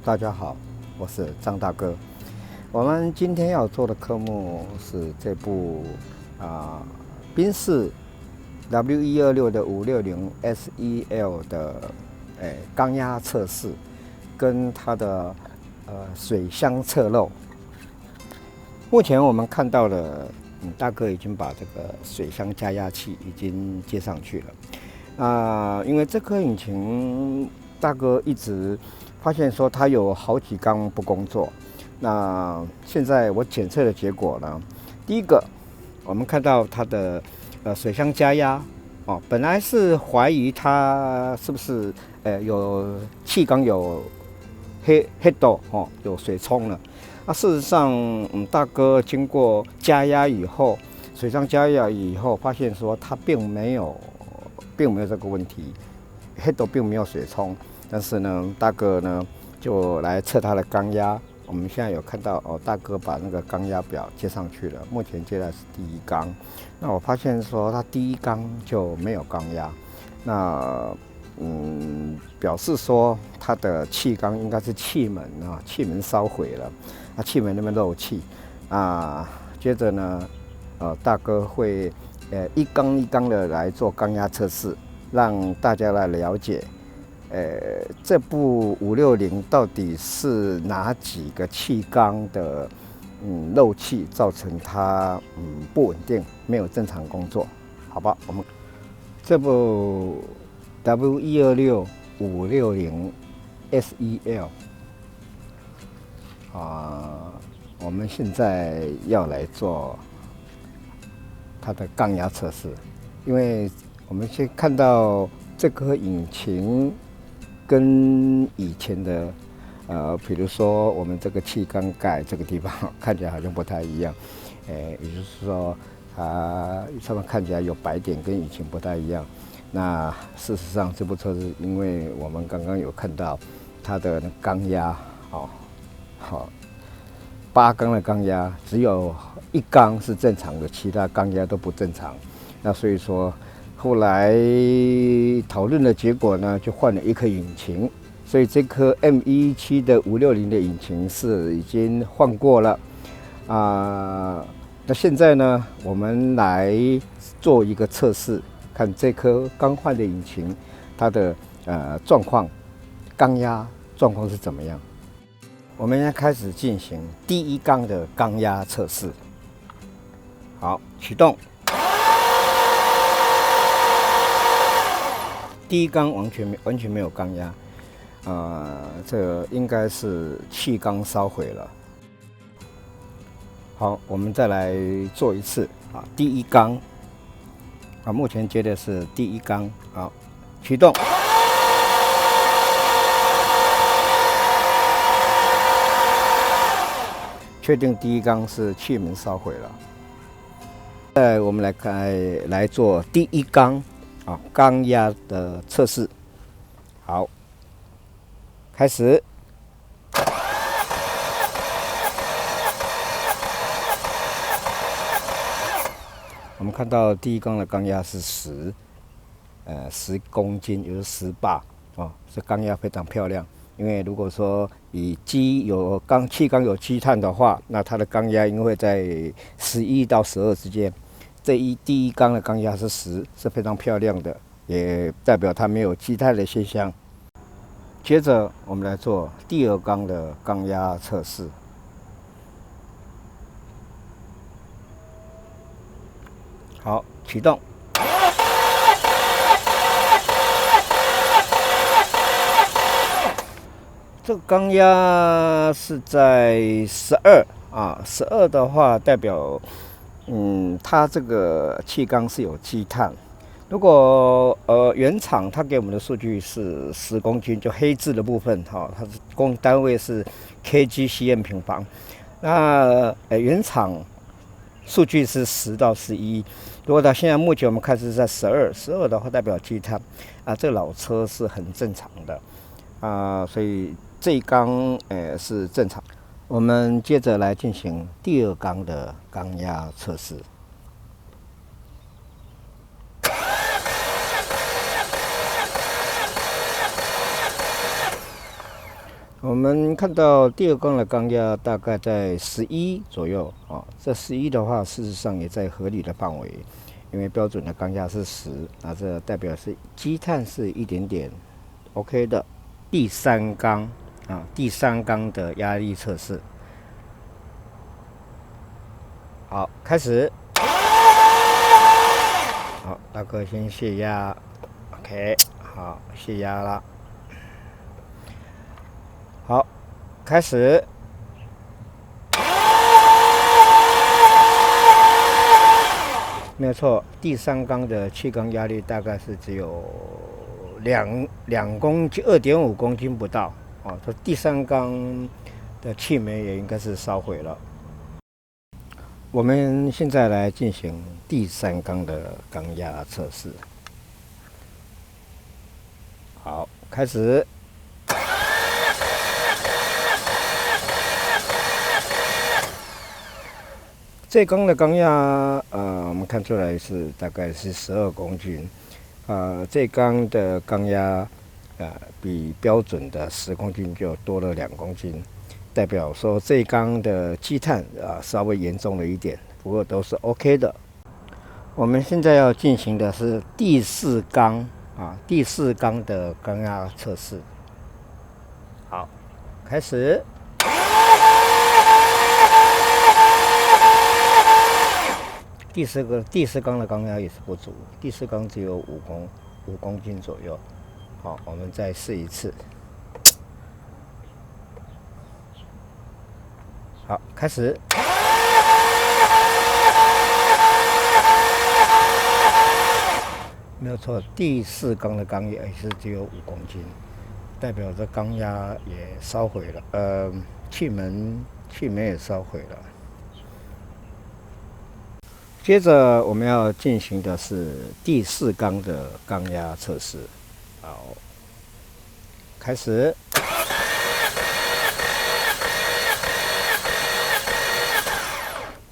大家好，我是张大哥。我们今天要做的科目是这部宾士 W126的560 SEL 的缸压测试，跟它的水箱侧漏。目前我们看到的，大哥已经把这个水箱加压器已经接上去了。因为这颗引擎，大哥一直发现说它有好几缸不工作。那现在我检测的结果呢，第一个，我们看到它的水箱加压本来是怀疑它是不是有气缸有黑豆有水冲了。事实上，大哥经过加压以后，水箱加压以后，发现说它并没有这个问题，黑豆并没有水冲。但是呢，大哥呢就来测它的缸压。我们现在有看到大哥把那个缸压表接上去了，目前接的是第一缸。那我发现说它第一缸就没有缸压，那表示说它的气缸应该是气门烧毁了，气门那边漏气接着呢，大哥会一缸一缸的来做缸压测试，让大家来了解。这部560到底是哪几个气缸的漏气造成它不稳定，没有正常工作？好吧，我们这部 W126 560 SEL 我们现在要来做它的缸压测试，因为我们先看到这颗引擎跟以前的比如说我们这个气缸盖这个地方看起来好像不太一样，也就是说它上面看起来有白点，跟以前不太一样。那事实上这部车是因为我们刚刚有看到它的缸压8缸的缸压只有1缸是正常的，其他缸压都不正常。那所以说后来讨论的结果呢，就换了一颗引擎，所以这颗 M117的560的引擎是已经换过了那现在呢，我们来做一个测试，看这颗刚换的引擎它的状况，缸压状况是怎么样。我们现在开始进行第一缸的缸压测试。好，启动。第一缸完全没有缸压，这应该是气缸烧毁了。好，我们再来做一次第一缸目前接的是第一缸，好，启动。确定第一缸是气门烧毁了。现在我们来做第一缸缸压的测试。好，开始。我们看到第一缸的缸压是10公斤，也就是10巴这缸压非常漂亮。因为如果说以气缸有积碳的话，那它的缸压应该会在11到12之间。第一缸的缸压是10，是非常漂亮的，也代表它没有积碳的现象。接着我们来做第二缸的缸压测试。好，启动。这个缸压是在12的话，代表它这个气缸是有积碳。如果原厂它给我们的数据是10公斤，就黑字的部分它是单位是 kg/cm 平方。那原厂数据是10到11，如果到现在目前我们看是在12的话，代表积碳这老车是很正常的所以这一缸是正常。我们接着来进行第二缸的缸压测试。我们看到第二缸的缸压大概在11左右啊，这11的话，事实上也在合理的范围，因为标准的缸压是10，那这代表是积碳是一点点 OK 的。第三缸啊，第三缸的压力测试，好，开始。好，大哥先泄压 ，OK， 好，泄压了。好，开始。没有错，第三缸的气缸压力大概是只有2公斤，2.5公斤不到。哦，这第三缸的气门也应该是烧毁了。我们现在来进行第三缸的缸压测试。好，开始。这缸的缸压，我们看出来是大概是12公斤，这缸的缸压，比标准的10公斤就多了2公斤，代表说这缸的积碳稍微严重了一点，不过都是 OK 的。我们现在要进行的是第四缸的缸压测试。好，开始。第四缸的缸压也是不足，第四缸只有5公斤左右。好，我们再试一次。好，开始。没有错，第四缸的缸压也是只有5公斤，代表着缸压也烧毁了，气门也烧毁了。接着我们要进行的是第四缸的缸压测试。好，开始。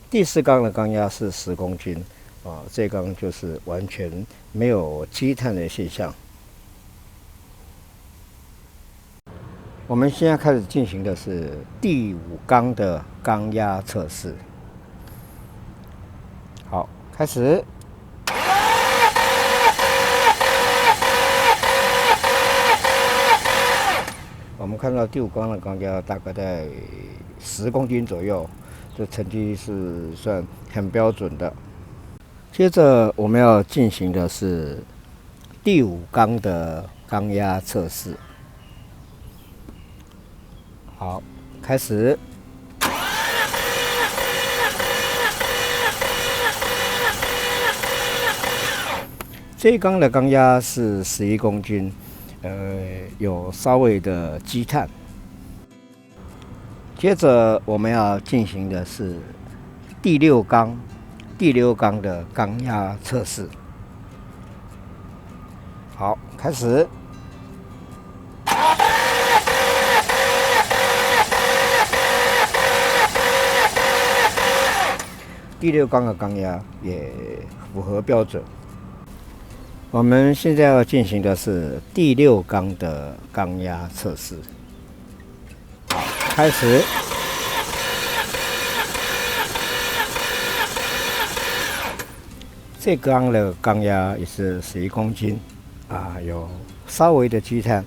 第四缸的缸压是10公斤，这缸就是完全没有积碳的现象。我们现在开始进行的是第5缸的缸压测试。好，开始。我们看到第5缸的缸压大概在10公斤左右，这成绩是算很标准的。接着我们要进行的是第5缸的缸压测试。好，开始。这一缸的缸压是11公斤，有稍微的积碳。接着我们要进行的是第6缸的缸压测试。好，开始。第6缸的缸压也符合标准。我们现在要进行的是第6缸的缸压测试。开始。这缸的缸压也是11公斤，有稍微的积碳。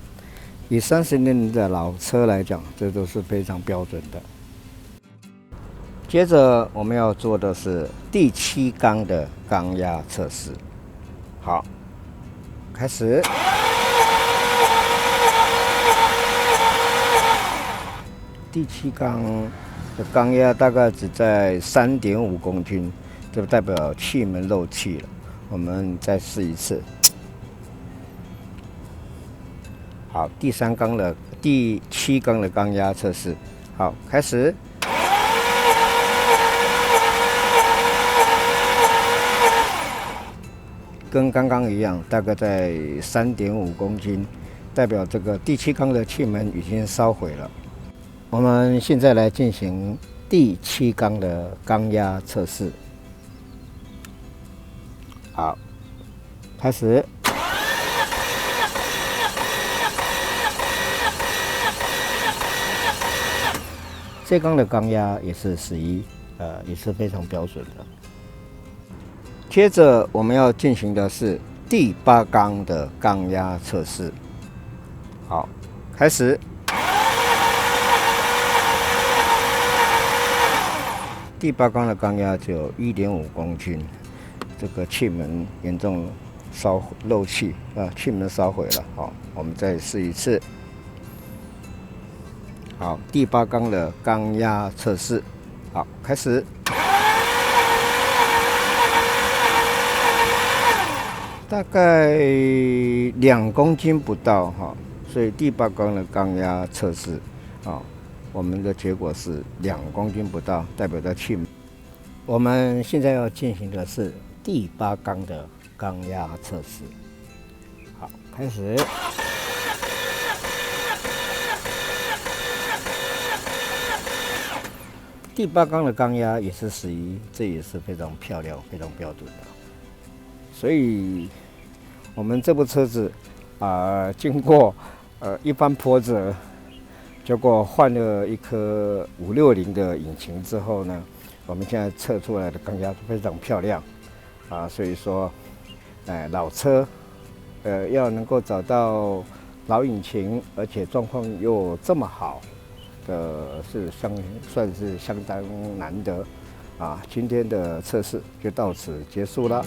以30年的老车来讲，这都是非常标准的。接着我们要做的是第7缸的缸压测试。好，开始。第7缸的缸压大概只在3.5公斤，这代表气门漏气了。我们再试一次。好，第7缸的缸压测试。好，开始。跟刚刚一样，大概在3.5公斤，代表这个第7缸的气门已经烧毁了。我们现在来进行第7缸的缸压测试。好，开始。这缸的缸压也是11，也是非常标准的。接着我们要进行的是第8缸的缸压测试。好，开始。第8缸的缸压只有1.5公斤，这个气门严重漏气气门烧毁了。好，我们再试一次。好，第8缸的缸压测试，好，开始。大概2公斤不到哈，所以第8缸的缸压测试，我们的结果是2公斤不到，代表的气门。我们现在要进行的是第8缸的缸压测试，好，开始。第8缸的缸压也是11，这也是非常漂亮、非常标准的。所以，我们这部车子经过一番波折，结果换了一颗560的引擎之后呢，我们现在测出来的缸压非常漂亮所以说，老车要能够找到老引擎，而且状况又这么好。是算是相当难得今天的测试就到此结束了。